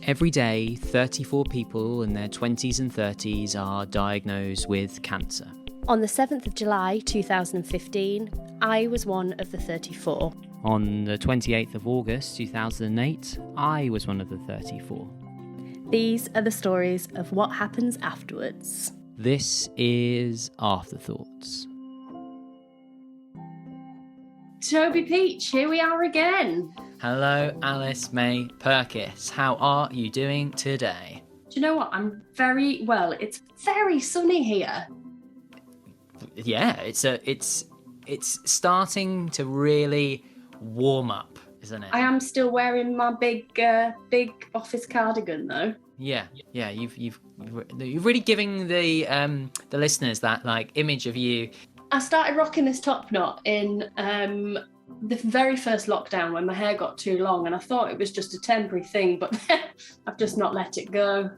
Every day, 34 people in their 20s and 30s are diagnosed with cancer. On the 7th of July 2015, I was one of the 34. On the 28th of August 2008, I was one of the 34. These are the stories of what happens afterwards. This is AfterThoughts. Toby Peach, here we are again. Hello, Alice May Purkiss. How are you doing today? Do you know what? I'm very well. It's very sunny here. Yeah, it's starting to really warm up, isn't it? I am still wearing my big office cardigan though. Yeah. You've really giving the listeners that like image of you. I started rocking this top knot in the very first lockdown when my hair got too long, and I thought it was just a temporary thing, but I've just not let it go.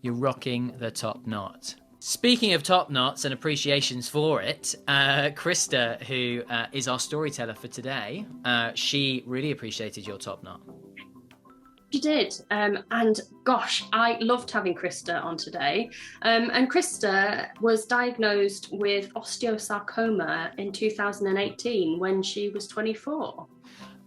You're rocking the top knot. Speaking of top knots and appreciations for it, Krista, who is our storyteller for today, she really appreciated your top knot. She did, and gosh, I loved having Krista on today. And Krista was diagnosed with osteosarcoma in 2018 when she was 24.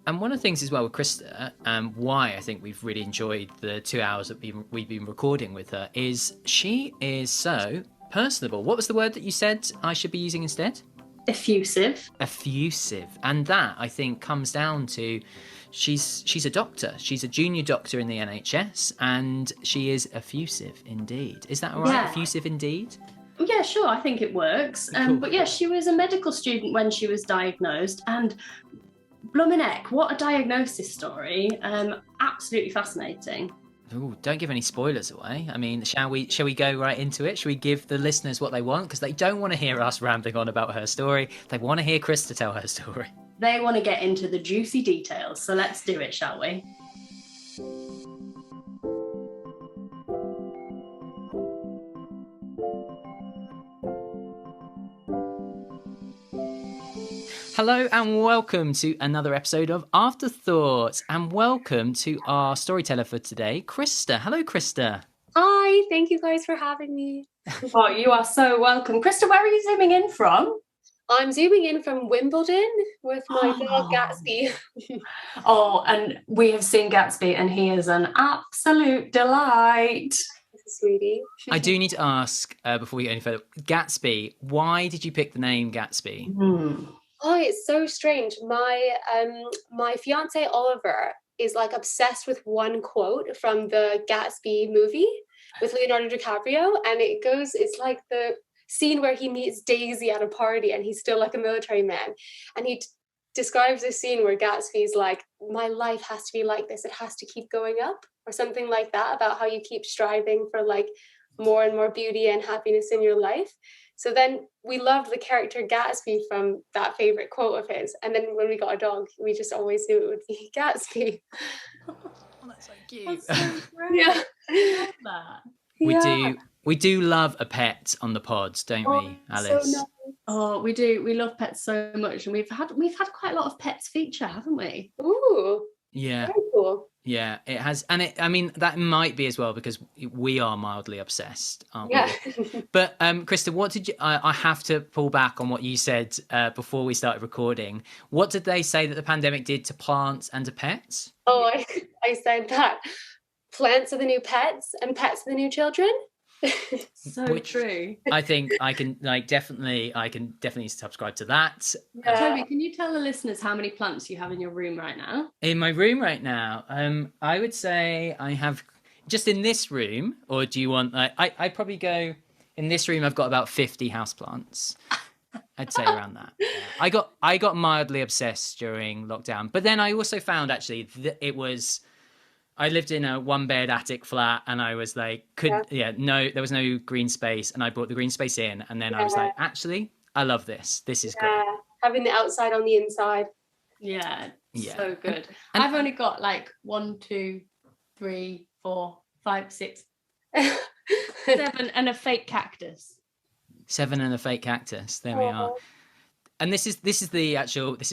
And one of the things as well with Krista, why I think we've really enjoyed the 2 hours that we've been recording with her, is she is so personable. What was the word that you said I should be using instead? Effusive. Effusive. And that, I think, comes down to she's a doctor. She's a junior doctor in the NHS, and she is effusive indeed. Is that all right? Yeah. Effusive indeed? Yeah, sure, I think it works. Cool. But yeah, she was a medical student when she was diagnosed, and bloomin' heck, what a diagnosis story. Absolutely fascinating. Ooh, don't give any spoilers away. I mean, shall we go right into it? Shall we give the listeners what they want? Because they don't want to hear us rambling on about her story. They want to hear Krista tell her story. They want to get into the juicy details, so let's do it, shall we? Hello and welcome to another episode of Afterthoughts, and welcome to our storyteller for today, Krista. Hello, Krista. Hi, thank you guys for having me. Oh, you are so welcome. Krista, where are you zooming in from? I'm zooming in from Wimbledon with my dog Gatsby. Oh, and we have seen Gatsby, and he is an absolute delight. Sweetie. I do need to ask, before we go any further, Gatsby, why did you pick the name Gatsby? Oh, it's so strange. My fiance Oliver is like obsessed with one quote from the Gatsby movie with Leonardo DiCaprio, and it's like the scene where he meets Daisy at a party and he's still like a military man, and he describes this scene where Gatsby's like, my life has to be like this, it has to keep going up, or something like that, about how you keep striving for like more and more beauty and happiness in your life. So then we loved the character Gatsby from that favorite quote of his, and then when we got a dog, we just always knew it would be Gatsby. Oh, that's so cute. That's so great. Yeah. I love that. We do love a pet on the pods, don't we, Alice? So nice. Oh, we do. We love pets so much, and we've had quite a lot of pets feature, haven't we? Ooh, Yeah. very cool. Yeah, it has. And I mean, that might be as well because we are mildly obsessed, aren't Yeah. we? But Krista, what did you, I have to pull back on what you said before we started recording. What did they say that the pandemic did to plants and to pets? Oh, I said that plants are the new pets and pets are the new children. So true. I think I can definitely subscribe to that. Yeah. Toby, can you tell the listeners how many plants you have in your room right now? In my room right now, I would say I have, just in this room, or do you want, I probably go, in this room I've got about 50 houseplants. I'd say around that. Yeah. I got mildly obsessed during lockdown, but then I also found actually that I lived in a 1-bed attic flat, and I was like, there was no green space, and I brought the green space in, and then I was like, actually, I love this. This is great. Having the outside on the inside. Yeah, Yeah. so good. And I've only got like 1, 2, 3, 4, 5, 6, 7, and a fake cactus. 7 and a fake cactus. There we are. And this is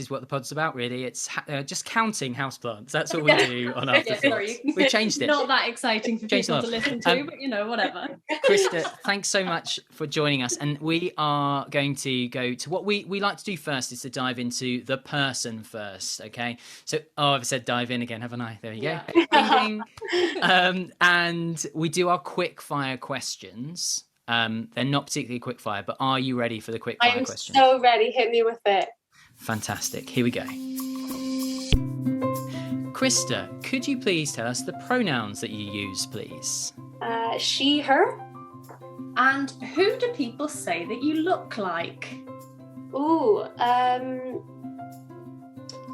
what the pod's about, really. It's just counting houseplants. That's what we do on Afterthoughts. We've changed it. Not that exciting for people to listen to, but whatever. Krista, thanks so much for joining us. And we are going to go to what we like to do first, is to dive into the person first. Okay. So, I've said dive in again, haven't I? There you go. Ding, ding. And we do our quick fire questions. They're not particularly quick fire, but are you ready for the quick fire questions? I'm so ready. Hit me with it. Fantastic. Here we go. Krista, could you please tell us the pronouns that you use, please? She, her. And who do people say that you look like? Ooh,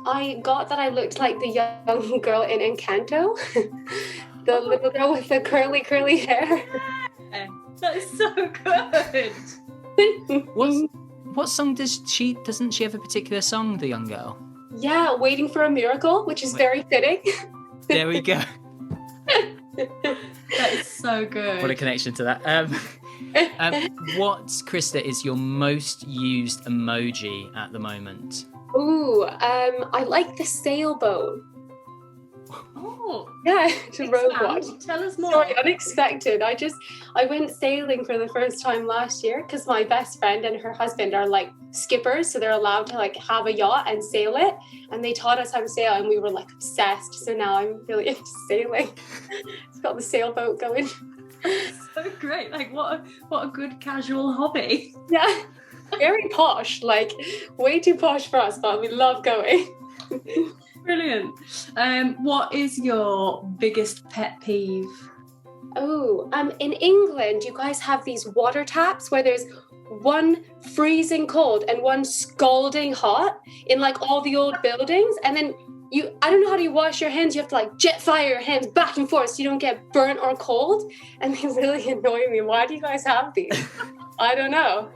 I got that I looked like the young girl in Encanto. The little girl with the curly hair. That's so good. What song doesn't she have a particular song, the young girl? Yeah, Waiting for a Miracle, which is very fitting. There we go. That is so good. What a connection to that. What, Krista, is your most used emoji at the moment? Ooh, I like the sailboat. Oh, yeah, to road watch. Tell us more. Sorry, unexpected. I went sailing for the first time last year because my best friend and her husband are like skippers, so they're allowed to like have a yacht and sail it, and they taught us how to sail, and we were like obsessed. So now I'm really into sailing. It's got the sailboat going. So great! Like what a good casual hobby. Yeah, very posh. Like way too posh for us, but we love going. Brilliant. What is your biggest pet peeve? Oh, in England, you guys have these water taps where there's one freezing cold and one scalding hot in like all the old buildings, and then I don't know how do you wash your hands. You have to like jet fire your hands back and forth so you don't get burnt or cold, and they really annoy me. Why do you guys have these? I don't know.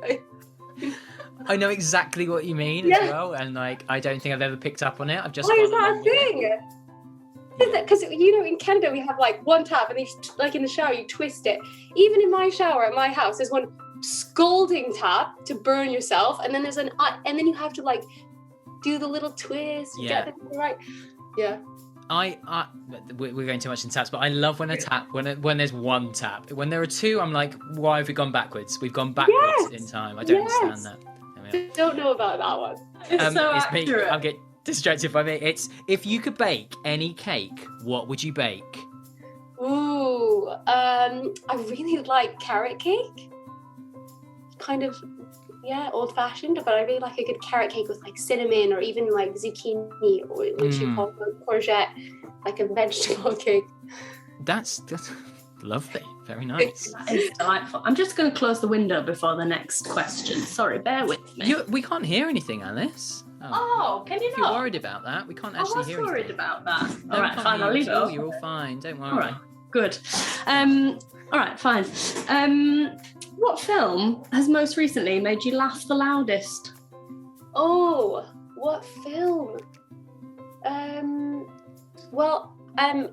I know exactly what you mean as well, and like I don't think I've ever picked up on it. I've just. Why is that a thing? Because in Canada we have like one tap, and like in the shower you twist it. Even in my shower at my house, there's one scalding tap to burn yourself, and then there's and then you have to like do the little twist. Get them right. Yeah. We're going too much in taps, but I love when a tap when there's one tap. When there are two, I'm like, why have we gone backwards? We've gone backwards in time. I don't understand that. Don't know about that one. It's so accurate. I'll get distracted by me. It's if you could bake any cake, what would you bake? Ooh, I really like carrot cake. Kind of, old fashioned, but I really like a good carrot cake with like cinnamon or even like zucchini or what you call courgette, like a vegetable cake. That's lovely. Very nice. That is delightful. I'm just going to close the window before the next question. Sorry, bear with me. We can't hear anything, Alice. Oh, can you not? If you're worried about that, we can't actually hear anything. I was worried about that. No, all right, fine. I'll leave it off. You're all fine. Don't worry. All right, good. All right, fine. What film has most recently made you laugh the loudest? Oh, what film?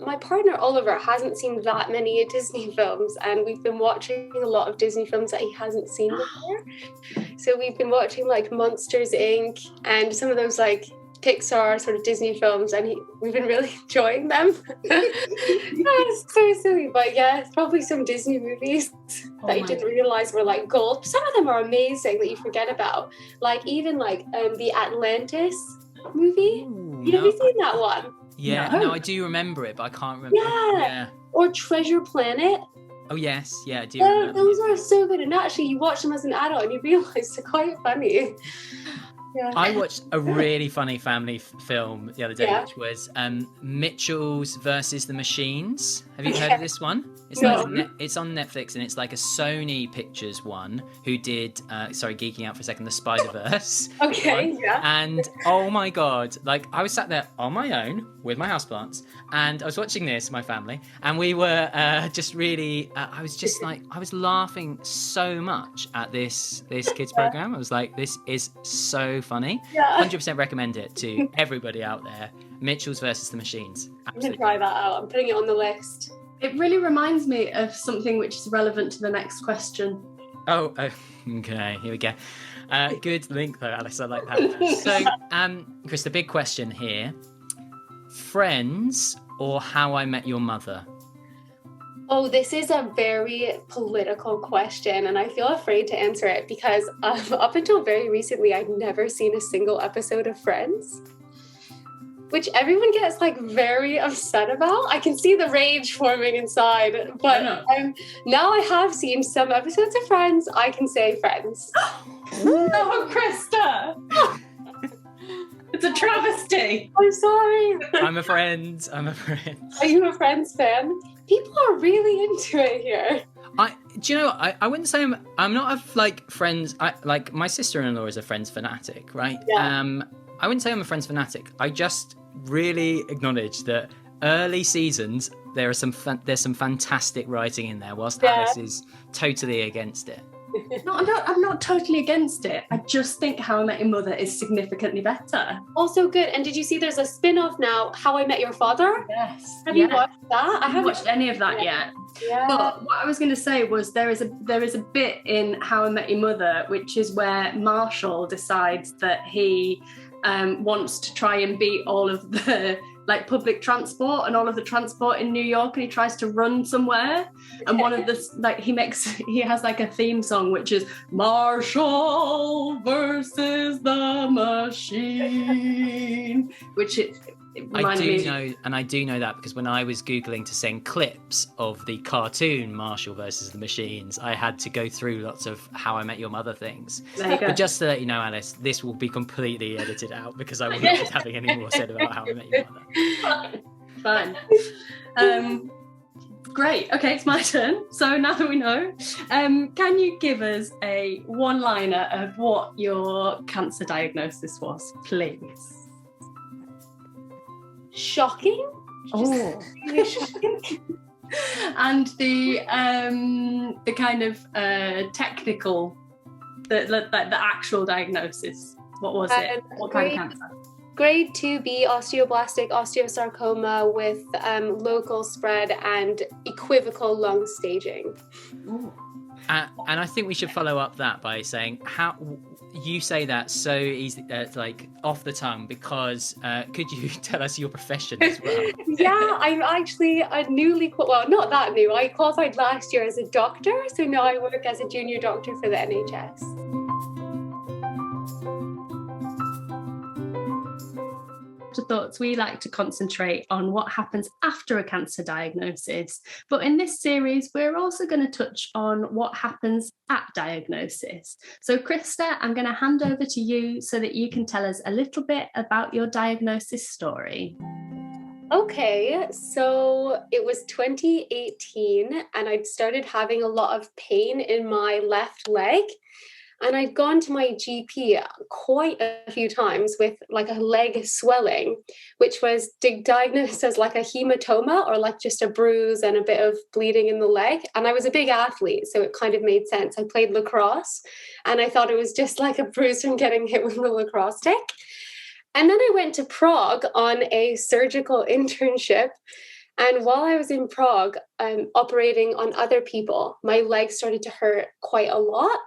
My partner Oliver hasn't seen that many Disney films, and we've been watching a lot of Disney films that he hasn't seen before. So we've been watching like Monsters Inc. and some of those like Pixar sort of Disney films, and we've been really enjoying them. It's so silly, but it's probably some Disney movies that you didn't realize were like gold. Some of them are amazing that you forget about, like even like the Atlantis movie. Have you seen that one? No, I do remember it, but I can't remember. Or Treasure Planet. Oh yes, I do remember. Those are so good, and actually you watch them as an adult and you realise they're quite funny. I watched a really funny family film the other day, which was Mitchell's versus the Machines. Have you heard of this one? It's it's on Netflix, and it's like a Sony Pictures one who did, geeking out for a second, the Spider-Verse. And oh my God, like I was sat there on my own with my houseplants, and I was watching this with my family, and we were just really, I was laughing so much at this kids program. I was like, this is so funny. 100% recommend it to everybody out there. Mitchell's versus the Machines. Absolutely. I'm going to try that out. I'm putting it on the list. It really reminds me of something which is relevant to the next question. Oh, okay. Here we go. Good link though, Alice. I like that. So, Chris, the big question here: Friends or How I Met Your Mother? Oh, this is a very political question, and I feel afraid to answer it because up until very recently, I'd never seen a single episode of Friends, which everyone gets like very upset about. I can see the rage forming inside, but now I have seen some episodes of Friends. I can say Friends. No, Krista! It's a travesty. I'm sorry. I'm a friend. Are you a Friends fan? People are really into it here. Do you know? I wouldn't say I'm not a like Friends. Like my sister-in-law is a Friends fanatic, right? Yeah. I wouldn't say I'm a Friends fanatic. I just really acknowledge that early seasons there's some fantastic writing in there, whilst Alice is totally against it. No, I'm not totally against it. I just think How I Met Your Mother is significantly better. Also good. And did you see there's a spin-off now, How I Met Your Father? Yes. Have you watched that? I haven't watched any of that yet. Yeah. But what I was going to say was there is a bit in How I Met Your Mother which is where Marshall decides that he wants to try and beat all of the like public transport and all of the transport in New York, and he tries to run somewhere, and one of the like he has like a theme song which is Marshall versus the Machine, which it reminded me. I do know that because when I was Googling to send clips of the cartoon Marshall versus the Machines, I had to go through lots of How I Met Your Mother things. There you go. But just to let you know, Alice, this will be completely edited out because I will not be having any more said about How I Met Your Mother. Fine. Great. Okay, it's my turn. So now that we know, can you give us a one-liner of what your cancer diagnosis was, please? Shocking. Oh. And the kind of technical, the actual diagnosis. What was it? What kind of cancer? Grade 2B osteoblastic osteosarcoma with local spread and equivocal lung staging. Ooh. And I think we should follow up that by saying how you say that so easy, like off the tongue, because could you tell us your profession as well? Yeah, I'm actually a not that new. I qualified last year as a doctor, so now I work as a junior doctor for the NHS. AfterThoughts, we like to concentrate on what happens after a cancer diagnosis. But in this series, we're also going to touch on what happens at diagnosis. So Krista, I'm going to hand over to you so that you can tell us a little bit about your diagnosis story. Okay, so it was 2018 and I'd started having a lot of pain in my left leg. And I'd gone to my GP quite a few times with like a leg swelling, which was diagnosed as like a hematoma or like just a bruise and a bit of bleeding in the leg. And I was a big athlete, so it kind of made sense. I played lacrosse and I thought it was just like a bruise from getting hit with a lacrosse stick. And then I went to Prague on a surgical internship. And while I was in Prague, operating on other people, my leg started to hurt quite a lot.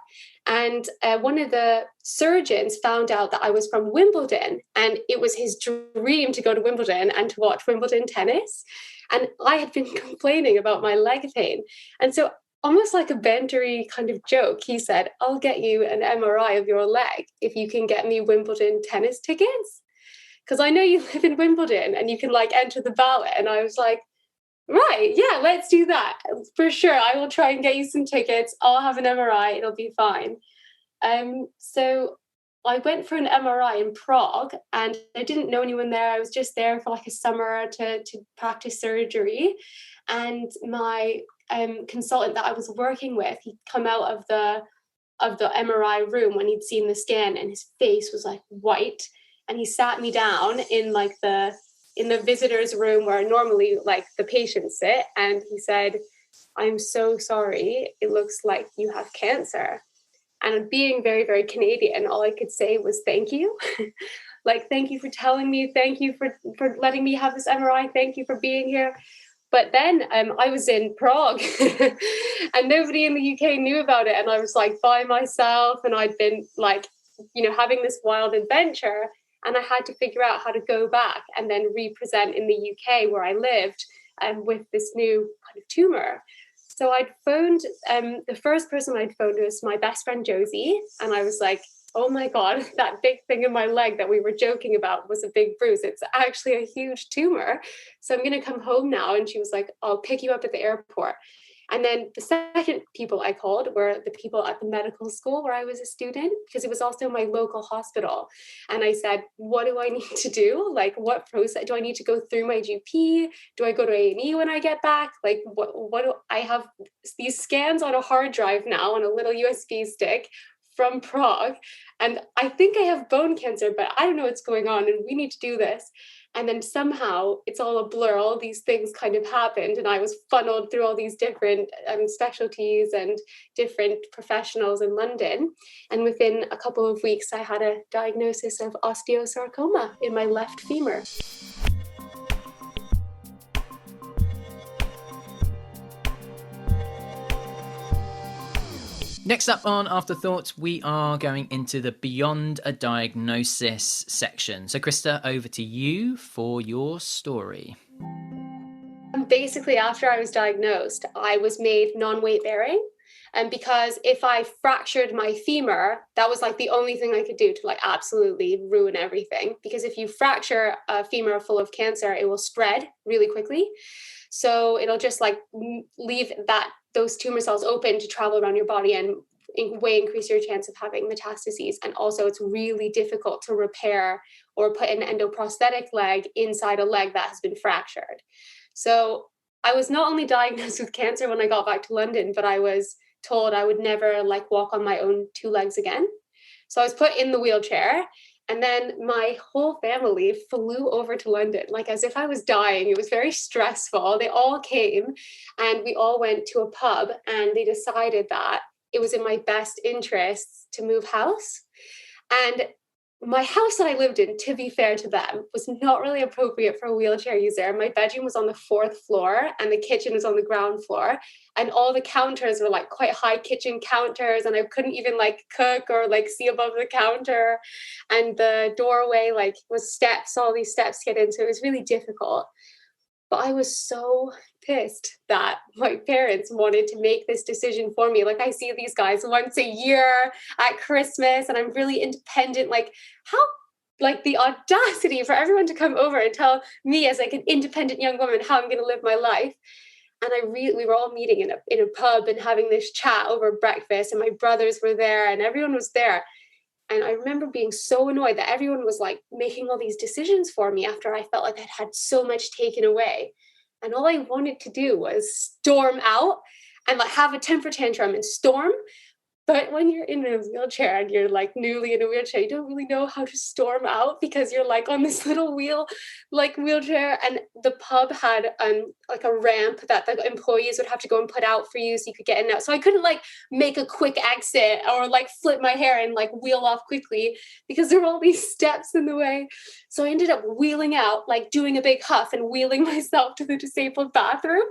And one of the surgeons found out that I was from Wimbledon, and it was his dream to go to Wimbledon and to watch Wimbledon tennis. And I had been complaining about my leg pain. And so almost like a bantery kind of joke, he said, I'll get you an MRI of your leg if you can get me Wimbledon tennis tickets. Because I know you live in Wimbledon and you can like enter the ballot. And I was like, right, yeah, let's do that. For sure, I will try and get you some tickets. I'll have an MRI, it'll be fine. So I went for an MRI in Prague and I didn't know anyone there. I was just there for like a summer to practice surgery. And my consultant that I was working with, he'd come out of the MRI room when he'd seen the scan and his face was like white. And he sat me down in like in the visitor's room where normally like the patients sit, and he said, I'm so sorry, it looks like you have cancer. And being very, very Canadian, all I could say was thank you. Like, thank you for telling me, thank you for letting me have this MRI, thank you for being here. But then I was in Prague and nobody in the UK knew about it. And I was like by myself, and I'd been like having this wild adventure. And I had to figure out how to go back and then represent in the UK where I lived with this new kind of tumor. So I'd phoned, the first person I'd phoned was my best friend Josie. And I was like, oh my God, that big thing in my leg that we were joking about was a big bruise. It's actually a huge tumor. So I'm going to come home now. And she was like, I'll pick you up at the airport. And then the second people I called were the people at the medical school where I was a student, because it was also my local hospital. And I said, what do I need to do? Like, what process do I need to go through my GP? Do I go to A&E when I get back? Like, what do I have these scans on a hard drive now on a little USB stick from Prague. And I think I have bone cancer, but I don't know what's going on. And we need to do this. And then somehow it's all a blur. All these things kind of happened. And I was funneled through all these different specialties and different professionals in London. And within a couple of weeks, I had a diagnosis of osteosarcoma in my left femur. Next up on Afterthoughts, we are going into the Beyond a Diagnosis section. So Krista, over to you for your story. Basically, after I was diagnosed, I was made non-weight bearing. And because if I fractured my femur, that was like the only thing I could do to like absolutely ruin everything. Because if you fracture a femur full of cancer, it will spread really quickly. So it'll just like leave those tumor cells open to travel around your body and way increase your chance of having metastases. And also it's really difficult to repair or put an endoprosthetic leg inside a leg that has been fractured. So I was not only diagnosed with cancer when I got back to London, but I was told I would never like walk on my own two legs again. So I was put in the wheelchair. And then my whole family flew over to London, like as if I was dying. It was very stressful. They all came and we all went to a pub, and they decided that it was in my best interests to move house. And my house that I lived in, to be fair to them, was not really appropriate for a wheelchair user. My bedroom was on the 4th floor and the kitchen was on the ground floor. And all the counters were like quite high kitchen counters. And I couldn't even like cook or like see above the counter. And the doorway like was steps, all these steps to get in. So it was really difficult. But I was so pissed that my parents wanted to make this decision for me. Like I see these guys once a year at Christmas and I'm really independent. Like how, like the audacity for everyone to come over and tell me as like an independent young woman how I'm going to live my life. And we were all meeting in a pub and having this chat over breakfast, and my brothers were there and everyone was there. And I remember being so annoyed that everyone was like making all these decisions for me after I felt like I'd had so much taken away. And all I wanted to do was storm out and like have a temper tantrum and storm. But when you're in a wheelchair and you're like newly in a wheelchair, you don't really know how to storm out because you're like on this little wheelchair. And the pub had like a ramp that the employees would have to go and put out for you so you could get in and out. So I couldn't like make a quick exit or like flip my hair and like wheel off quickly because there were all these steps in the way. So I ended up wheeling out, like doing a big huff and wheeling myself to the disabled bathroom,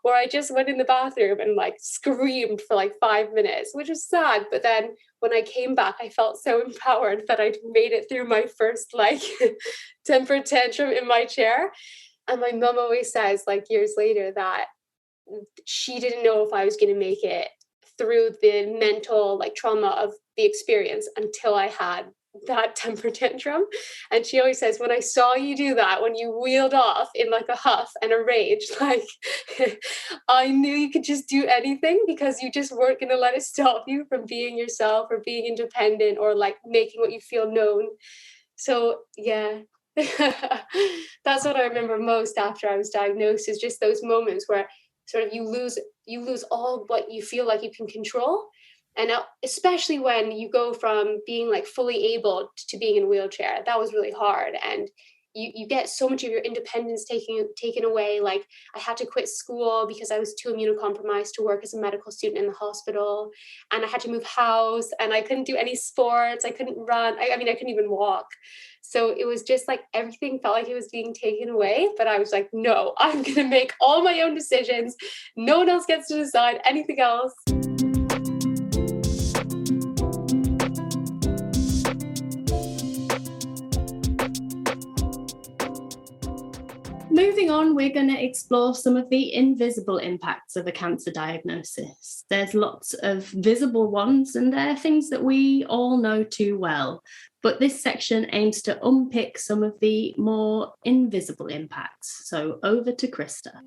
where I just went in the bathroom and like screamed for like 5 minutes, which was sad. But then when I came back, I felt so empowered that I'd made it through my first like temper tantrum in my chair. And my mom always says like years later that she didn't know if I was going to make it through the mental like trauma of the experience until I had that temper tantrum. And she always says, when I saw you do that, when you wheeled off in like a huff and a rage, like I knew you could just do anything because you just weren't going to let it stop you from being yourself or being independent or like making what you feel known. So yeah, that's what I remember most after I was diagnosed, is just those moments where sort of you lose all what you feel like you can control. And especially when you go from being like fully able to being in a wheelchair, that was really hard. And you get so much of your independence taken away. Like I had to quit school because I was too immunocompromised to work as a medical student in the hospital. And I had to move house and I couldn't do any sports. I couldn't run. I mean, I couldn't even walk. So it was just like everything felt like it was being taken away. But I was like, no, I'm going to make all my own decisions. No one else gets to decide anything else. Moving on, we're going to explore some of the invisible impacts of a cancer diagnosis. There's lots of visible ones, and they're things that we all know too well. But this section aims to unpick some of the more invisible impacts. So over to Krista.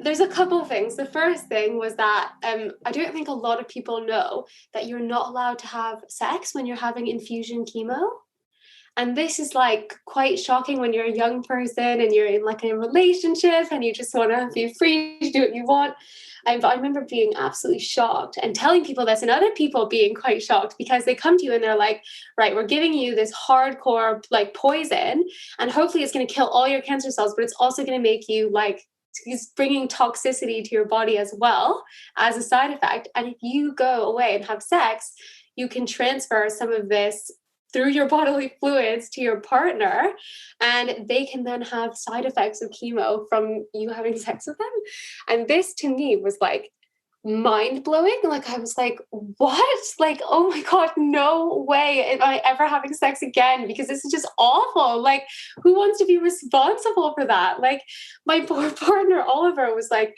There's a couple of things. The first thing was that I don't think a lot of people know that you're not allowed to have sex when you're having infusion chemo. And this is like quite shocking when you're a young person and you're in like a relationship and you just want to be free to do what you want. But I remember being absolutely shocked and telling people this, and other people being quite shocked, because they come to you and they're like, right, we're giving you this hardcore like poison, and hopefully it's going to kill all your cancer cells, but it's also going to make you like, it's bringing toxicity to your body as well as a side effect. And if you go away and have sex, you can transfer some of this through your bodily fluids to your partner, and they can then have side effects of chemo from you having sex with them. And this to me was like mind-blowing. Like I was like, what? Like, oh my God, no way am I ever having sex again, because this is just awful. Like, who wants to be responsible for that? Like my poor partner Oliver was like,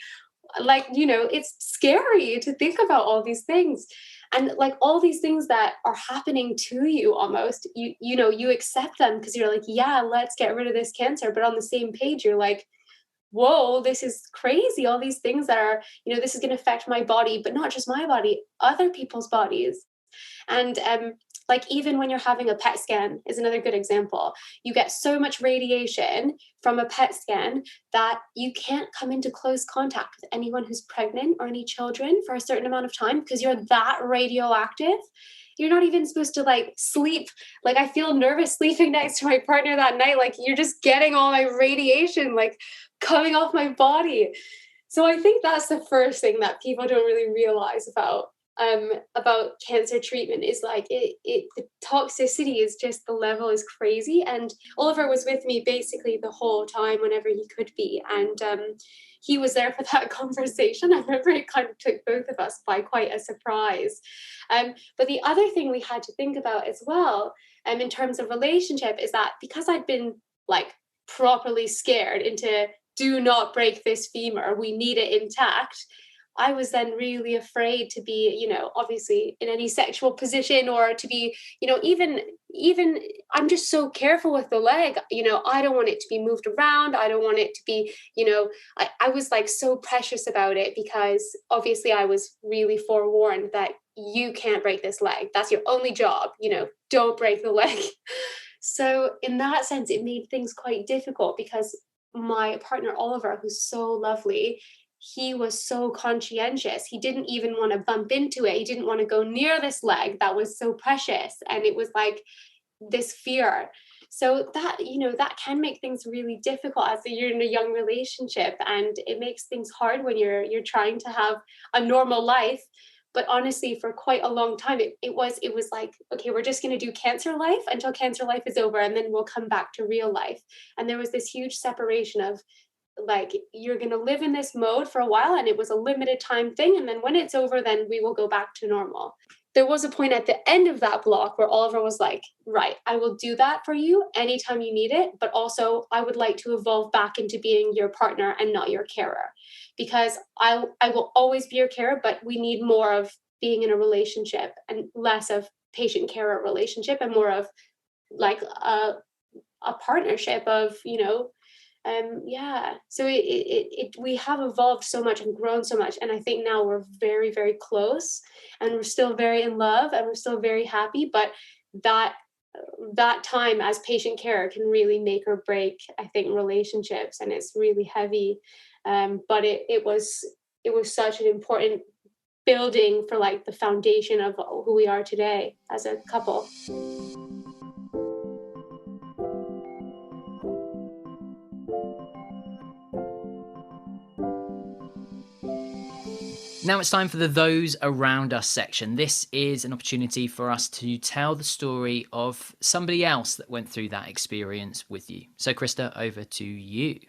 you know, it's scary to think about all these things. And like all these things that are happening to you, almost, you know, you accept them because you're like, yeah, let's get rid of this cancer. But on the same page, you're like, whoa, this is crazy. All these things that are, you know, this is going to affect my body, but not just my body, other people's bodies. And like even when you're having a PET scan is another good example. You get so much radiation from a PET scan that you can't come into close contact with anyone who's pregnant or any children for a certain amount of time because you're that radioactive. You're not even supposed to like sleep. Like I feel nervous sleeping next to my partner that night. Like you're just getting all my radiation like coming off my body. So I think that's the first thing that people don't really realize about cancer treatment is like the toxicity is just, the level is crazy. And Oliver was with me basically the whole time whenever he could be, and he was there for that conversation. I remember it kind of took both of us by quite a surprise. But the other thing we had to think about as well, in terms of relationship, is that because I'd been like properly scared into do not break this femur, we need it intact, I was then really afraid to be, you know, obviously in any sexual position, or to be, you know, even I'm just so careful with the leg, you know, I don't want it to be moved around. I don't want it to be, you know, I was like so precious about it because obviously I was really forewarned that you can't break this leg. That's your only job, you know, don't break the leg. So in that sense, it made things quite difficult because my partner, Oliver, who's so lovely, he was so conscientious. He didn't even want to bump into it. He didn't want to go near this leg that was so precious. And it was like this fear. So that, you know, that can make things really difficult as you're in a young relationship. And it makes things hard when you're trying to have a normal life. But honestly, for quite a long time, it was like, okay, we're just going to do cancer life until cancer life is over, and then we'll come back to real life. And there was this huge separation of like, you're going to live in this mode for a while, and it was a limited time thing. And then when it's over, then we will go back to normal. There was a point at the end of that block where Oliver was like, right, I will do that for you anytime you need it. But also I would like to evolve back into being your partner and not your carer, because I will always be your carer, but we need more of being in a relationship and less of patient carer relationship and more of like a partnership of, you know, so we have evolved so much and grown so much, and I think now we're very, very close, and we're still very in love, and we're still very happy. But that time as patient care can really make or break, I think, relationships, and it's really heavy. But it was such an important building for like the foundation of who we are today as a couple. Now it's time for the Those Around Us section. This is an opportunity for us to tell the story of somebody else that went through that experience with you. So Krista, over to you.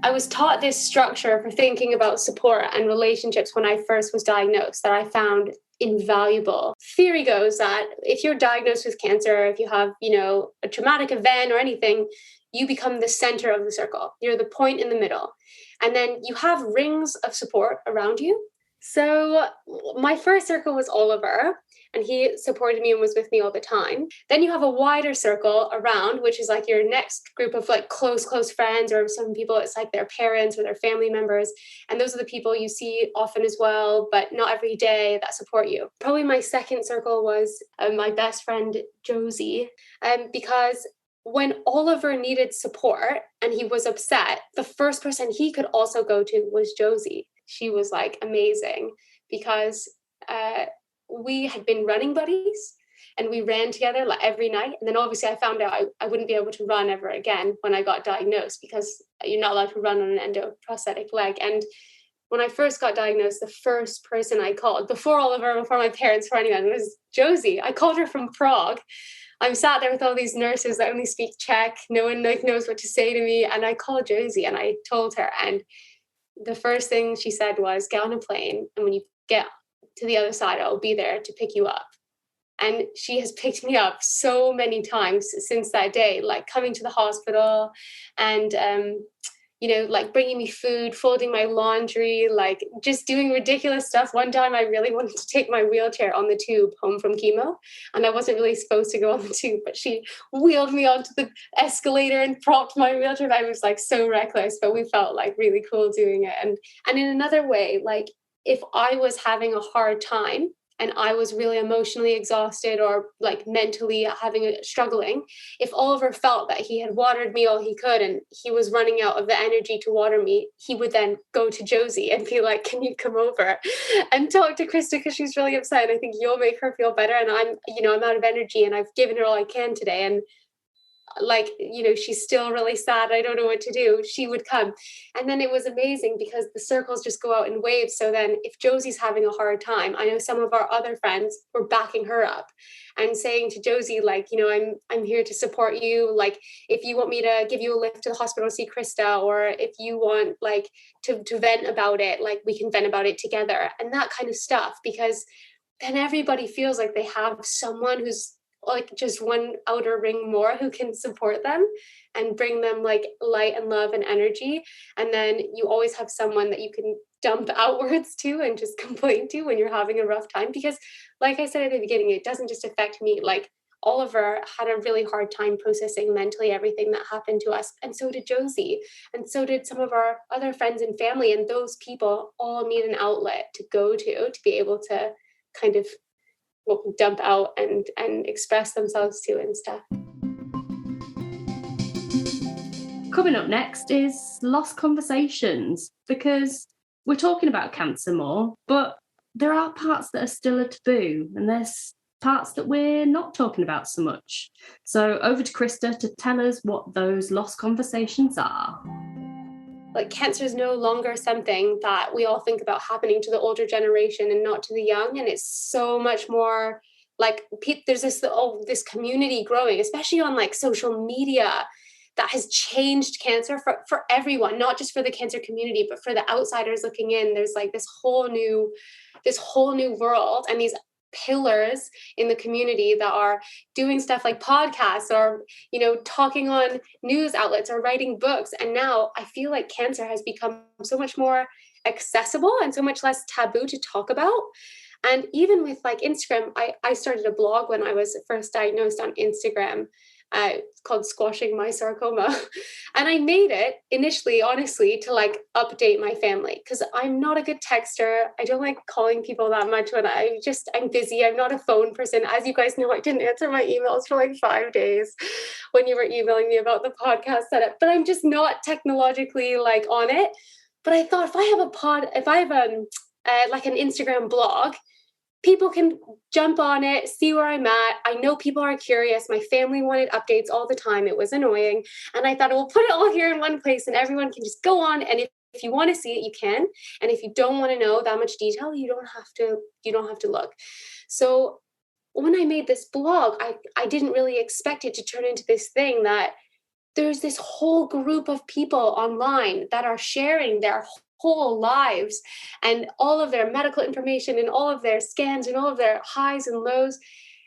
I was taught this structure for thinking about support and relationships when I first was diagnosed that I found invaluable. Theory goes that if you're diagnosed with cancer, if you have, a traumatic event or anything, you become the center of the circle. You're the point in the middle. And then you have rings of support around you. So my first circle was Oliver, and he supported me and was with me all the time. Then you have a wider circle around, which is like your next group of like close friends, or some people it's like their parents or their family members. And those are the people you see often as well, but not every day, that support you. Probably my second circle was my best friend, Josie, because when Oliver needed support and he was upset, the first person he could also go to was Josie. She was like amazing because we had been running buddies and we ran together like every night. And then obviously I found out I wouldn't be able to run ever again when I got diagnosed, because you're not allowed to run on an endoprosthetic leg. And when I first got diagnosed, the first person I called, before Oliver, before my parents, before anyone, was Josie. I called her from Prague. I'm sat there with all these nurses that only speak Czech. No one knows what to say to me. And I called Josie and I told her, and the first thing she said was, get on a plane, and when you get to the other side, I'll be there to pick you up. And she has picked me up so many times since that day, like coming to the hospital and, like bringing me food, folding my laundry, like just doing ridiculous stuff. One time I really wanted to take my wheelchair on the tube home from chemo, and I wasn't really supposed to go on the tube, but she wheeled me onto the escalator and propped my wheelchair. I was like so reckless, but we felt like really cool doing it. And in another way, like if I was having a hard time and I was really emotionally exhausted or like mentally struggling, if Oliver felt that he had watered me all he could and he was running out of the energy to water me, he would then go to Josie and be like, can you come over and talk to Krista because she's really upset, and I think you'll make her feel better, and I'm out of energy and I've given her all I can today, and like, she's still really sad, I don't know what to do. She would come. And then it was amazing because the circles just go out in waves. So then if Josie's having a hard time, I know some of our other friends were backing her up and saying to Josie, like, I'm here to support you. Like, if you want me to give you a lift to the hospital to see Krista, or if you want like to vent about it, like we can vent about it together, and that kind of stuff, because then everybody feels like they have someone who's like just one outer ring more who can support them and bring them like light and love and energy. And then you always have someone that you can dump outwards to and just complain to when you're having a rough time. Because like I said at the beginning, it doesn't just affect me. Like Oliver had a really hard time processing mentally everything that happened to us. And so did Josie. And so did some of our other friends and family. And those people all need an outlet to go to be able to kind of dump out and express themselves to and stuff. Coming up next is lost conversations, because we're talking about cancer more, but there are parts that are still a taboo, and there's parts that we're not talking about so much. So over to Krista to tell us what those lost conversations are. Like cancer is no longer something that we all think about happening to the older generation and not to the young. And it's so much more like there's this community growing, especially on like social media, that has changed cancer for everyone, not just for the cancer community, but for the outsiders looking in. There's like this whole new world and these pillars in the community that are doing stuff like podcasts or, talking on news outlets or writing books. And now I feel like cancer has become so much more accessible and so much less taboo to talk about. And even with like Instagram, I started a blog when I was first diagnosed on Instagram. It's called Squashing My Sarcoma. And I made it initially, honestly, to like update my family, because I'm not a good texter. I don't like calling people that much when I'm busy. I'm not a phone person. As you guys know, I didn't answer my emails for like 5 days when you were emailing me about the podcast setup, but I'm just not technologically like on it. But I thought if I have like an Instagram blog, people can jump on it, see where I'm at. I know people are curious. My family wanted updates all the time. It was annoying. And I thought, we'll put it all here in one place and everyone can just go on. And if you want to see it, you can. And if you don't want to know that much detail, you don't have to look. So when I made this blog, I didn't really expect it to turn into this thing that there's this whole group of people online that are sharing their whole lives and all of their medical information and all of their scans and all of their highs and lows.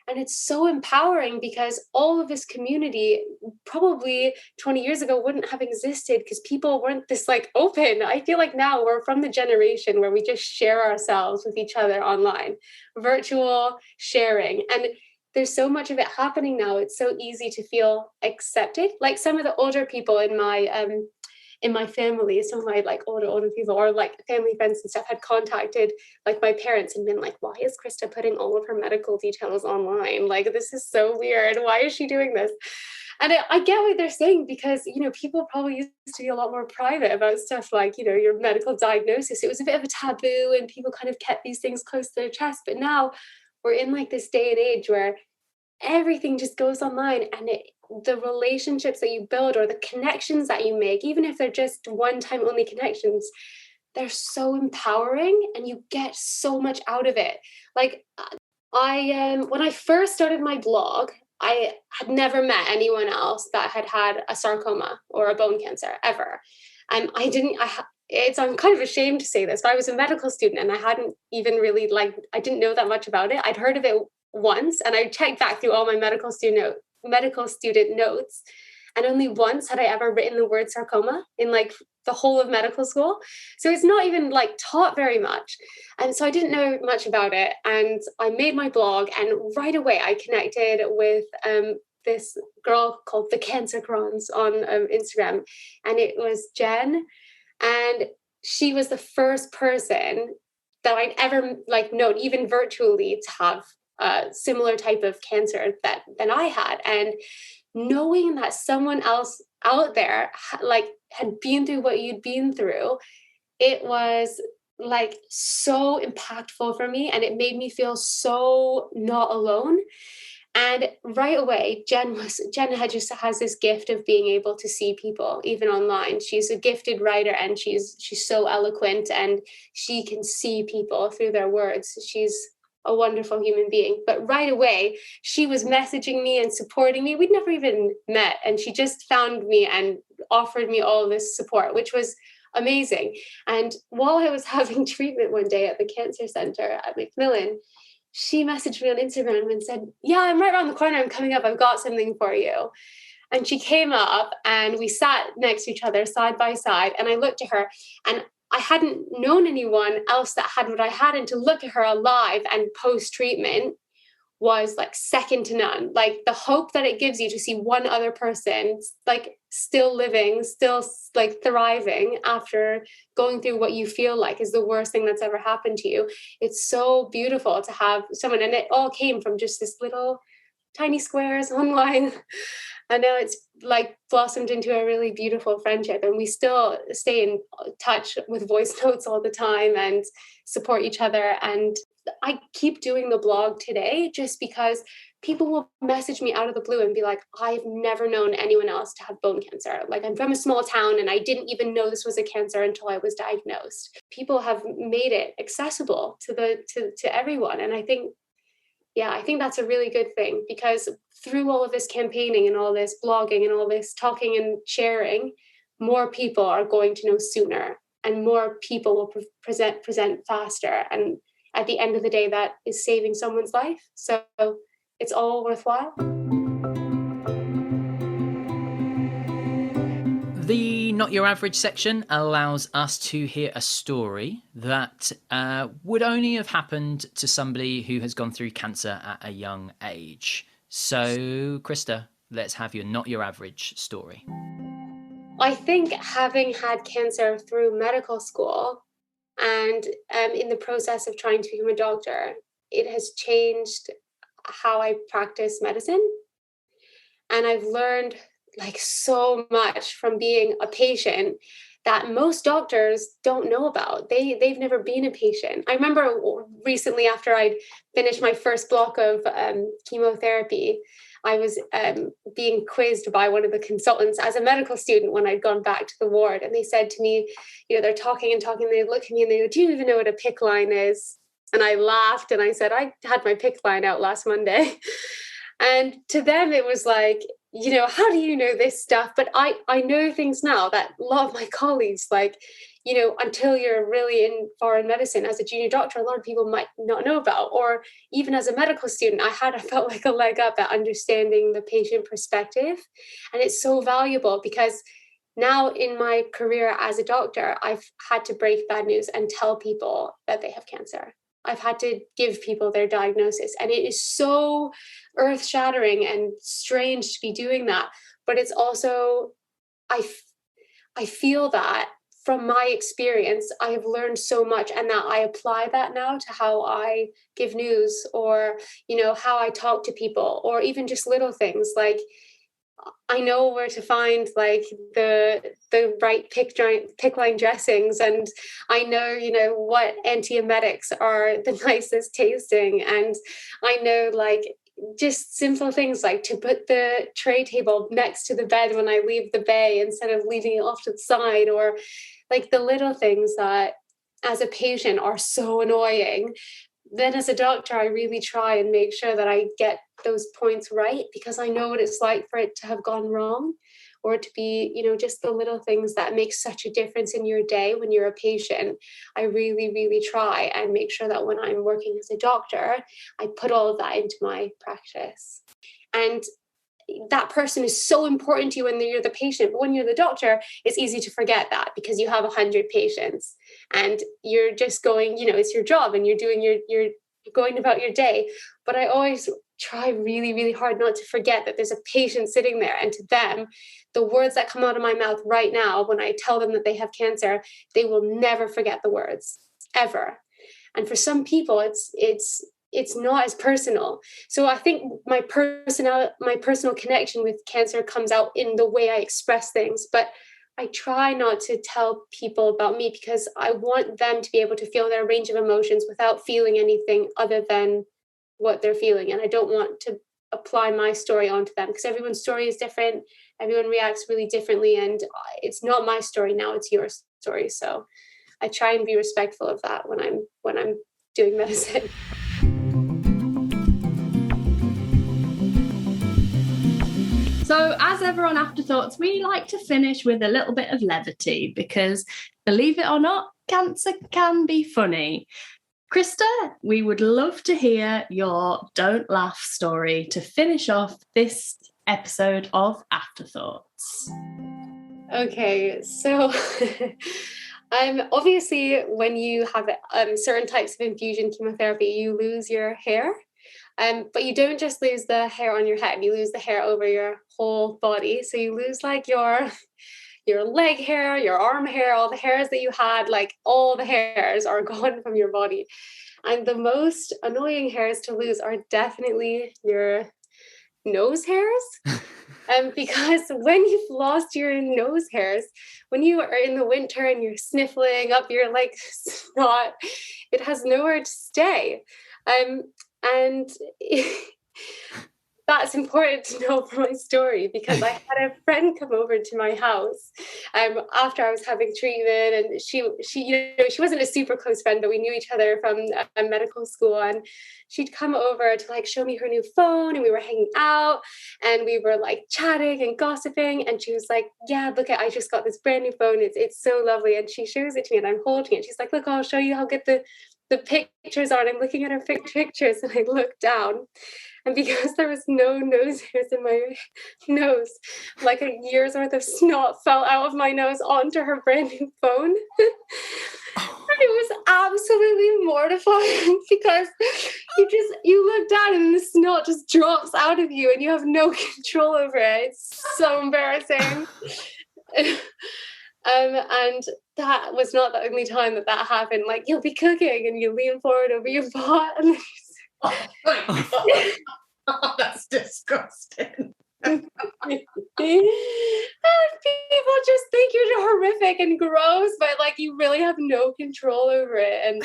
And it's so empowering because all of this community probably 20 years ago wouldn't have existed because people weren't this like open. I feel like now we're from the generation where we just share ourselves with each other online, virtual sharing. And there's so much of it happening now. It's so easy to feel accepted. Like some of the older people in my family, some of my like older people or like family friends and stuff had contacted like my parents and been like, why is Krista putting all of her medical details online? Like, this is so weird. Why is she doing this? And I get what they're saying because, you know, people probably used to be a lot more private about stuff like, you know, your medical diagnosis. It was a bit of a taboo and people kind of kept these things close to their chest. But now we're in like this day and age where everything just goes online, and the relationships that you build or the connections that you make, even if they're just one-time only connections, they're so empowering and you get so much out of it. Like when I first started my blog, I had never met anyone else that had had a sarcoma or a bone cancer ever. And I'm kind of ashamed to say this, but I was a medical student and I hadn't even really I didn't know that much about it. I'd heard of it once, and I checked back through all my medical student notes, and only once had I ever written the word sarcoma in like the whole of medical school. So it's not even like taught very much. And so I didn't know much about it. And I made my blog, and right away I connected with this girl called the Cancer Crons on Instagram, and it was Jen, and she was the first person that I'd ever like known, even virtually, to have a similar type of cancer than I had. And knowing that someone else out there had been through what you'd been through, it was like so impactful for me, and it made me feel so not alone. And right away, Jen has this gift of being able to see people, even online. She's a gifted writer, and she's so eloquent, and she can see people through their words. She's a wonderful human being. But right away, she was messaging me and supporting me. We'd never even met, and she just found me and offered me all this support, which was amazing. And while I was having treatment one day at the cancer center at Macmillan, she messaged me on Instagram and said, yeah, I'm right around the corner. I'm coming up. I've got something for you. And she came up and we sat next to each other side by side. And I looked at her, and I hadn't known anyone else that had what I had. And to look at her alive and post-treatment was like second to none. Like the hope that it gives you to see one other person like still living, still like thriving after going through what you feel like is the worst thing that's ever happened to you. It's so beautiful to have someone, and it all came from just this little tiny squares online. And now it's like blossomed into a really beautiful friendship, and we still stay in touch with voice notes all the time and support each other. And I keep doing the blog today just because people will message me out of the blue and be like, I've never known anyone else to have bone cancer. Like, I'm from a small town and I didn't even know this was a cancer until I was diagnosed. People have made it accessible to everyone. And I think that's a really good thing, because through all of this campaigning and all this blogging and all this talking and sharing, more people are going to know sooner, and more people will present faster. And at the end of the day, that is saving someone's life. So it's all worthwhile. The Not Your Average section allows us to hear a story that would only have happened to somebody who has gone through cancer at a young age. So, Krista, let's have your Not Your Average story. I think having had cancer through medical school and in the process of trying to become a doctor, it has changed how I practice medicine. And I've learned like so much from being a patient that most doctors don't know about. They've never been a patient. I remember recently, after I'd finished my first block of chemotherapy, I was being quizzed by one of the consultants as a medical student when I'd gone back to the ward. And they said to me, they're talking and talking. They look at me and they go, do you even know what a PICC line is? And I laughed and I said, I had my PICC line out last Monday. And to them, it was like, how do you know this stuff? But I know things now that a lot of my colleagues, until you're really in foreign medicine as a junior doctor, a lot of people might not know about. Or even as a medical student, I felt like a leg up at understanding the patient perspective. And it's so valuable because now in my career as a doctor, I've had to break bad news and tell people that they have cancer. I've had to give people their diagnosis, and it is so earth-shattering and strange to be doing that. But it's also, I feel that from my experience, I have learned so much, and that I apply that now to how I give news, or, how I talk to people, or even just little things like I know where to find like the right pick line dressings, and I know, what antiemetics are the nicest tasting, and I know like just simple things like to put the tray table next to the bed when I leave the bay instead of leaving it off to the side, or like the little things that as a patient are so annoying. Then as a doctor, I really try and make sure that I get those points right, because I know what it's like for it to have gone wrong, or to be, just the little things that make such a difference in your day when you're a patient. I really, really try and make sure that when I'm working as a doctor, I put all of that into my practice. And that person is so important to you when you're the patient, but when you're the doctor, it's easy to forget that because you have 100 patients and you're just going, it's your job and you're going about your day. But I always try really, really hard not to forget that there's a patient sitting there, and to them, the words that come out of my mouth right now when I tell them that they have cancer, they will never forget the words ever. And for some people, it's not as personal. So I think my personal connection with cancer comes out in the way I express things, but I try not to tell people about me because I want them to be able to feel their range of emotions without feeling anything other than what they're feeling. And I don't want to apply my story onto them because everyone's story is different. Everyone reacts really differently, and it's not my story now, it's your story. So I try and be respectful of that when I'm doing medicine. So as ever on Afterthoughts, we like to finish with a little bit of levity because, believe it or not, cancer can be funny. Krista, we would love to hear your don't laugh story to finish off this episode of Afterthoughts. Okay, so obviously when you have certain types of infusion chemotherapy, you lose your hair. But you don't just lose the hair on your head, you lose the hair over your whole body. So you lose like your leg hair, your arm hair, all the hairs that you had, like all the hairs are gone from your body. And the most annoying hairs to lose are definitely your nose hairs. Because when you've lost your nose hairs, when you are in the winter and you're sniffling up your like snot, it has nowhere to stay. And that's important to know for my story because I had a friend come over to my house after I was having treatment, and she wasn't a super close friend, but we knew each other from medical school, and she'd come over to like show me her new phone, and we were hanging out and we were like chatting and gossiping, and she was like, yeah, look, I just got this brand new phone, it's so lovely, and she shows it to me and I'm holding it. She's like, look, I'll show you how good the pictures are. And I'm looking at her pictures and I look down, and because there was no nose hairs in my nose, like a year's worth of snot fell out of my nose onto her brand new phone. It was absolutely mortifying because you look down and the snot just drops out of you and you have no control over it. It's so embarrassing. And that was not the only time that happened. Like, you'll be cooking and you lean forward over your pot and then oh, that's disgusting. and people just think you're horrific and gross, but like you really have no control over it. And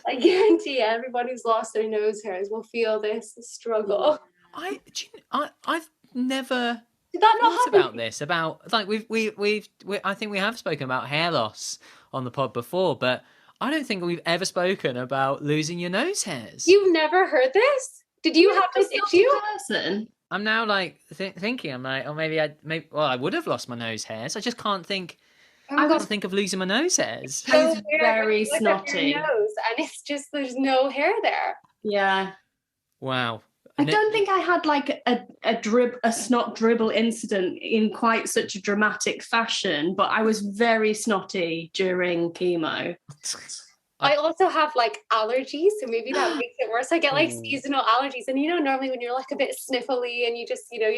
I guarantee everyone who's lost their nose hairs will feel this struggle. I've never Did that not thought happen? about this. About like we've I think we have spoken about hair loss on the pod before, but I don't think we've ever spoken about losing your nose hairs. You've never heard this? Did you have this issue? Person? I'm now like thinking. I'm like, oh, maybe I would have lost my nose hairs. I just can't think. I can't think of losing my nose hairs. I was So weird. very You look up snotty. your nose and it's just, there's no hair there. Yeah. Wow. I don't think I had like a snot dribble incident in quite such a dramatic fashion, but I was very snotty during chemo. I also have like allergies, so maybe that makes it worse. I get like seasonal allergies, and normally when you're like a bit sniffly and you just, you're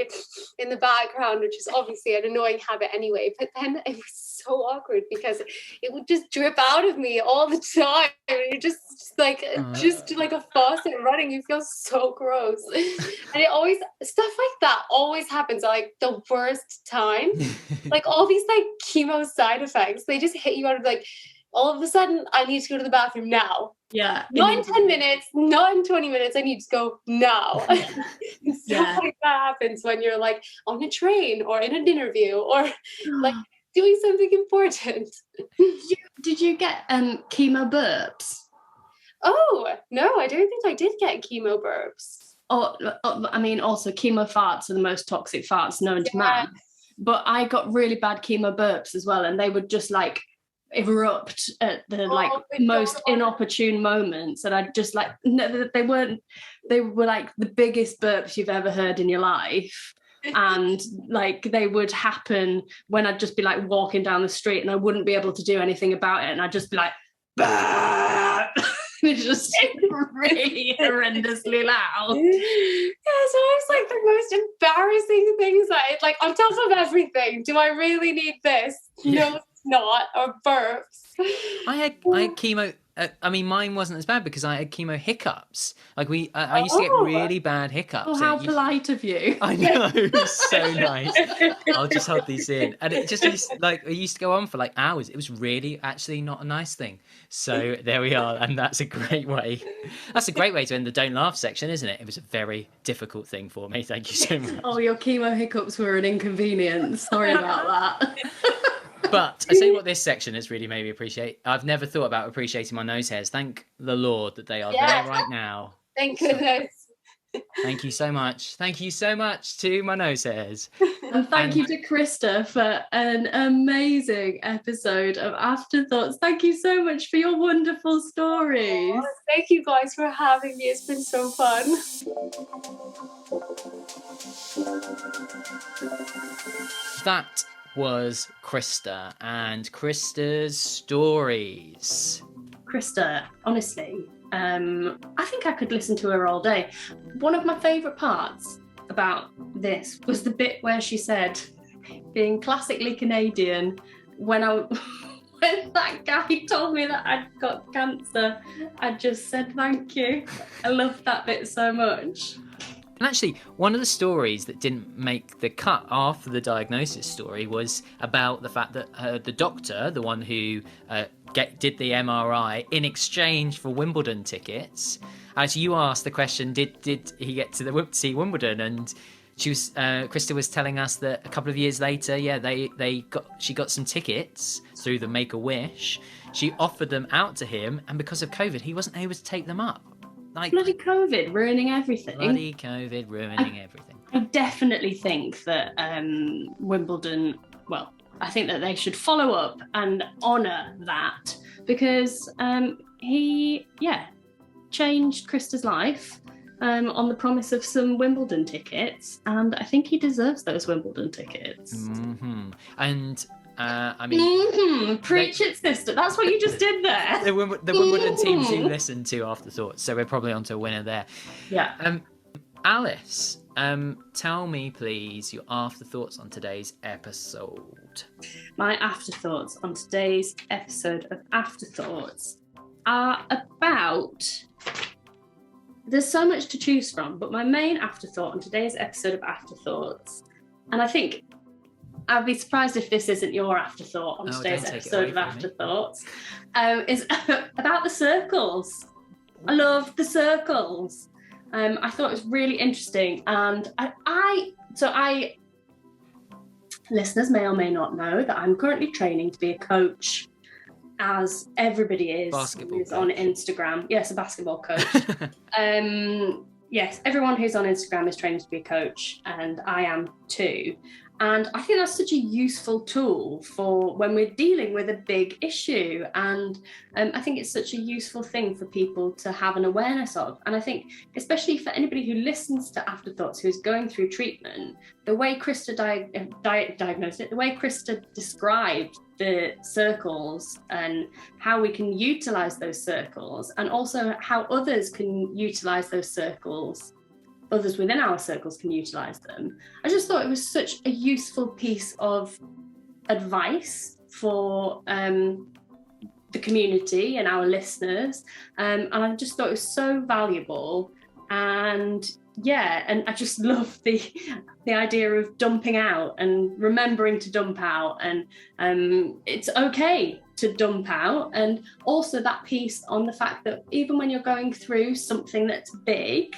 in the background, which is obviously an annoying habit anyway. But then it was so awkward because it would just drip out of me all the time. You're just like a faucet running. You feel so gross, and it always stuff like that always happens at like the worst time. Like all these like chemo side effects, they just hit you out of like. All of a sudden, I need to go to the bathroom now. Yeah. Not in 10 minutes, not in 20 minutes. I need to go now. Stuff like that happens when you're like on a train or in an interview or like doing something important. Did you get chemo burps? Oh, no, I don't think I did get chemo burps. I mean, also chemo farts are the most toxic farts known to man. But I got really bad chemo burps as well. And they would just like erupt at the most inopportune moments, and I just like they were like the biggest burps you've ever heard in your life, and like they would happen when I'd just be like walking down the street and I wouldn't be able to do anything about it, and I'd just be like it's just really horrendously loud. Yeah, so it's like the most embarrassing things that like on top of everything, do I really need this? No, not, or burps. I had chemo. I mean, mine wasn't as bad because I had chemo hiccups. Like I used to get really bad hiccups. Oh, how polite of you! I know, so nice. I'll just hold these in, and it just used to go on for like hours. It was really actually not a nice thing. So there we are, and that's a great way. That's a great way to end the don't laugh section, isn't it? It was a very difficult thing for me. Thank you so much. Oh, your chemo hiccups were an inconvenience. Sorry about that. But I say what this section has really made me appreciate. I've never thought about appreciating my nose hairs. Thank the Lord that they are there right now. Thank goodness. Thank you so much. Thank you so much to my nose hairs. And thank you to Krista for an amazing episode of Afterthoughts. Thank you so much for your wonderful stories. Oh, thank you guys for having me. It's been so fun. That was Krista and Krista's stories. Krista, honestly, I think I could listen to her all day. One of my favourite parts about this was the bit where she said, being classically Canadian, when that guy told me that I'd got cancer, I just said thank you. I loved that bit so much. And actually, one of the stories that didn't make the cut after the diagnosis story was about the fact that the doctor, the one who did the MRI in exchange for Wimbledon tickets, as you asked the question, did he get to see Wimbledon? And Krista was telling us that a couple of years later, she got some tickets through the Make-A-Wish. She offered them out to him, and because of COVID, he wasn't able to take them up. Like, bloody COVID ruining everything. Bloody COVID ruining everything. I definitely think that Wimbledon, well, I think that they should follow up and honour that, because he changed Krista's life on the promise of some Wimbledon tickets, and I think he deserves those Wimbledon tickets. Mm-hmm. And I mean, preach it, sister. That's what you just did there. The Wimbledon team do listen to Afterthoughts, so we're probably onto a winner there. Yeah. Alice, tell me, please, your afterthoughts on today's episode. My afterthoughts on today's episode of Afterthoughts are about... There's so much to choose from, but my main afterthought on today's episode of Afterthoughts, and I think I'd be surprised if this isn't your afterthought on today's episode of Afterthoughts, is about the circles. I love the circles. I thought it was really interesting, and I listeners may or may not know that I'm currently training to be a coach, as everybody is who's on Instagram. Yes, a basketball coach. Yes, everyone who's on Instagram is training to be a coach, and I am too. And I think that's such a useful tool for when we're dealing with a big issue. And I think it's such a useful thing for people to have an awareness of. And I think, especially for anybody who listens to Afterthoughts, who's going through treatment, the way Krista diagnosed it, the way Krista described the circles and how we can utilize those circles, and also how others can utilize those circles, others within our circles can utilize them. I just thought it was such a useful piece of advice for the community and our listeners. And I just thought it was so valuable. And yeah, and I just love the idea of dumping out and remembering to dump out, and it's okay to dump out. And also that piece on the fact that even when you're going through something that's big,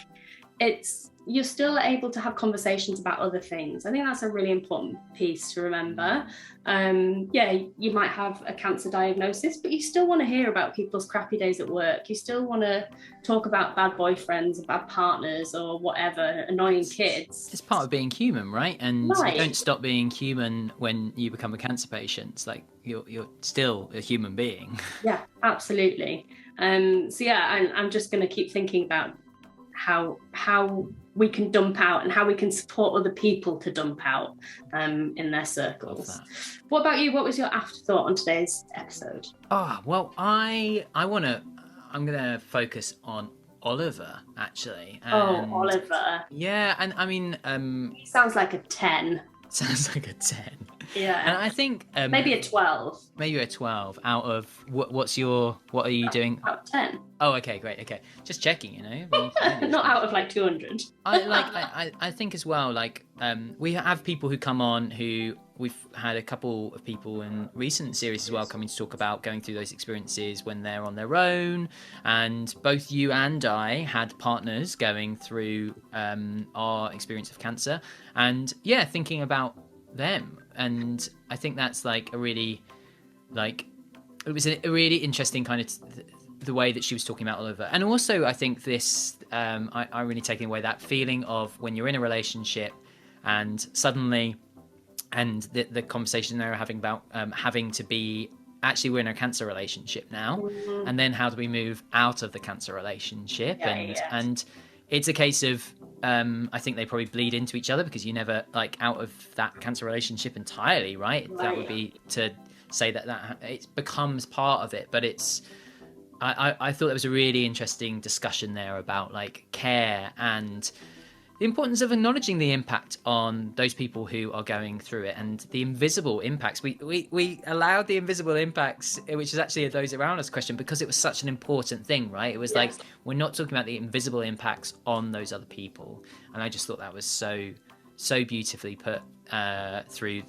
you're still able to have conversations about other things. I think that's a really important piece to remember. Yeah, you might have a cancer diagnosis, but you still want to hear about people's crappy days at work. You still want to talk about bad boyfriends, bad partners, or whatever, annoying kids. It's part of being human, right? And Right. you don't stop being human when you become a cancer patient. It's like you're still a human being. Yeah, absolutely. So yeah, I'm just going to keep thinking about how we can dump out and how we can support other people to dump out in their circles. What about you? What was your afterthought on today's episode? Well, I'm gonna focus on Oliver, actually. Oliver. Yeah, and I mean, Sounds like a 10. sounds like a 10. Yeah. And I think Maybe a 12. maybe a 12 out of what are you doing? Out of 10. Oh, okay, great, okay. Just checking, you know. Not out of like 200. I think as well, like we have people who come on who we've had a couple of people in recent series as well coming to talk about going through those experiences when they're on their own, and both you and I had partners going through our experience of cancer, and yeah, thinking about them. And I think that's like a really, like, it was a really interesting kind of the way that she was talking about Oliver. And also I think this I'm really taking away that feeling of when you're in a relationship and suddenly, and the conversation they were having about having to be, actually we're in a cancer relationship now, and then how do we move out of the cancer relationship? And it's a case of I think they probably bleed into each other, because you never like out of that cancer relationship entirely, right? That would be to say that it becomes part of it, but it's I thought there was a really interesting discussion there about like care and the importance of acknowledging the impact on those people who are going through it, and the invisible impacts. We allowed the invisible impacts, which is actually a those around us question, because it was such an important thing, right? It was like, we're not talking about the invisible impacts on those other people. And I just thought that was so beautifully put through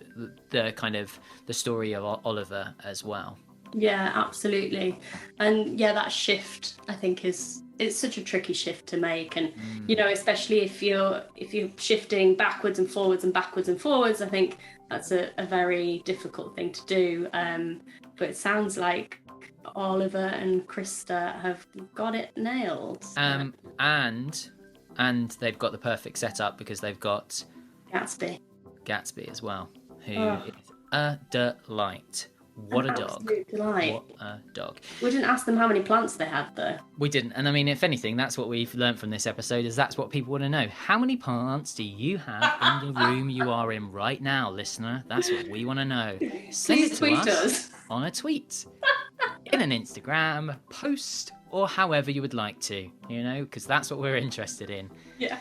the kind of the story of Oliver as well. Yeah, absolutely. And yeah, that shift, I think, it's such a tricky shift to make. And you know, especially if you're shifting backwards and forwards and backwards and forwards, I think that's a very difficult thing to do. But it sounds like Oliver and Krista have got it nailed. And they've got the perfect setup, because they've got Gatsby as well, who is a delight. What a dog. Delight. What a dog. We didn't ask them how many plants they had, though. We didn't. And I mean, if anything, that's what we've learned from this episode, is that's what people want to know. How many plants do you have in the room you are in right now, listener? That's what we want to know. Send Please it to tweet us on a tweet, in an Instagram post, or however you would like to, you know, because that's what we're interested in. Yeah.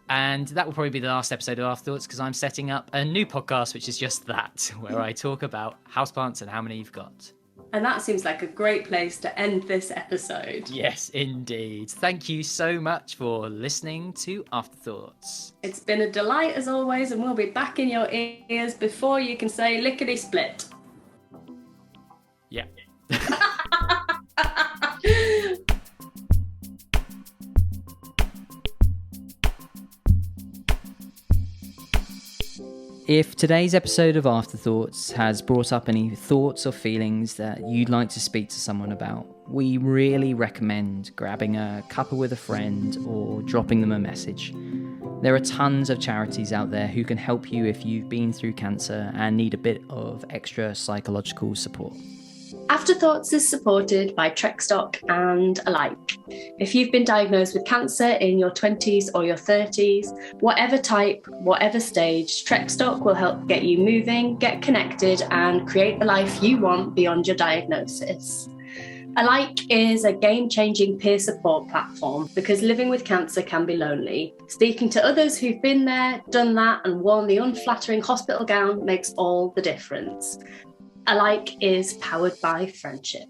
And that will probably be the last episode of Afterthoughts, because I'm setting up a new podcast, which is just that, where I talk about houseplants and how many you've got. And that seems like a great place to end this episode. Yes, indeed. Thank you so much for listening to Afterthoughts. It's been a delight as always, and we'll be back in your ears before you can say lickety split. Yeah. If today's episode of Afterthoughts has brought up any thoughts or feelings that you'd like to speak to someone about, we really recommend grabbing a cuppa with a friend or dropping them a message. There are tons of charities out there who can help you if you've been through cancer and need a bit of extra psychological support. AfterThoughts is supported by Trekstock and Alike. If you've been diagnosed with cancer in your 20s or your 30s, whatever type, whatever stage, Trekstock will help get you moving, get connected, and create the life you want beyond your diagnosis. Alike is a game-changing peer support platform because living with cancer can be lonely. Speaking to others who've been there, done that, and worn the unflattering hospital gown makes all the difference. Alike is powered by friendship.